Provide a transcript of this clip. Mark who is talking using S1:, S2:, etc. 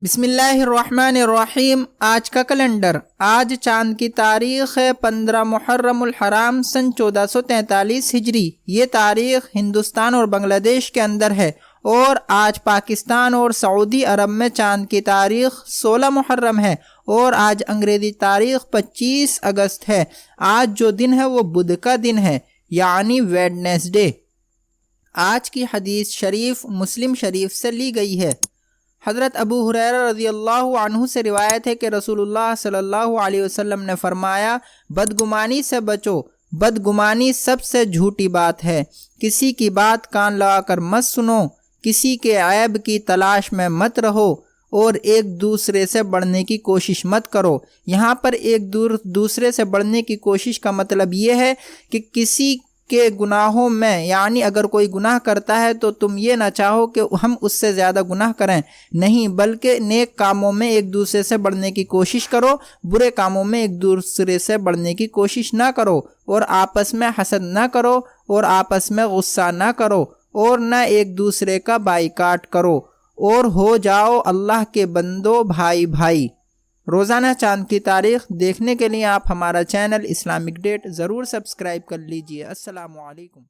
S1: بسم اللہ الرحمن الرحیم۔ آج کا کیلنڈر، آج چاند کی تاریخ ہے 15 محرم الحرام سن 1443 ہجری۔ یہ تاریخ ہندوستان اور بنگلہ دیش کے اندر ہے، اور آج پاکستان اور سعودی عرب میں چاند کی تاریخ 16 محرم ہے، اور آج انگریزی تاریخ 25 اگست ہے۔ آج جو دن ہے وہ بدھ کا دن ہے، یعنی ویڈنسڈے۔ آج کی حدیث شریف مسلم شریف سے لی گئی ہے۔ حضرت ابو ہریرہ رضی اللہ عنہ سے روایت ہے کہ رسول اللہ صلی اللہ علیہ وسلم نے فرمایا، بدگمانی سے بچو، بدگمانی سب سے جھوٹی بات ہے۔ کسی کی بات کان لگا کر مت سنو، کسی کے عیب کی تلاش میں مت رہو، اور ایک دوسرے سے بڑھنے کی کوشش مت کرو۔ یہاں پر ایک دوسرے سے بڑھنے کی کوشش کا مطلب یہ ہے کہ کسی کے گناہوں میں، یعنی اگر کوئی گناہ کرتا ہے تو تم یہ نہ چاہو کہ ہم اس سے زیادہ گناہ کریں، نہیں، بلکہ نیک کاموں میں ایک دوسرے سے بڑھنے کی کوشش کرو، برے کاموں میں ایک دوسرے سے بڑھنے کی کوشش نہ کرو، اور آپس میں حسد نہ کرو، اور آپس میں غصہ نہ کرو، اور نہ ایک دوسرے کا بائیکاٹ کرو، اور ہو جاؤ اللہ کے بندو بھائی بھائی۔ روزانہ چاند کی تاریخ دیکھنے کے لیے آپ ہمارا چینل اسلامک ڈیٹ ضرور سبسکرائب کر لیجئے۔ السلام علیکم۔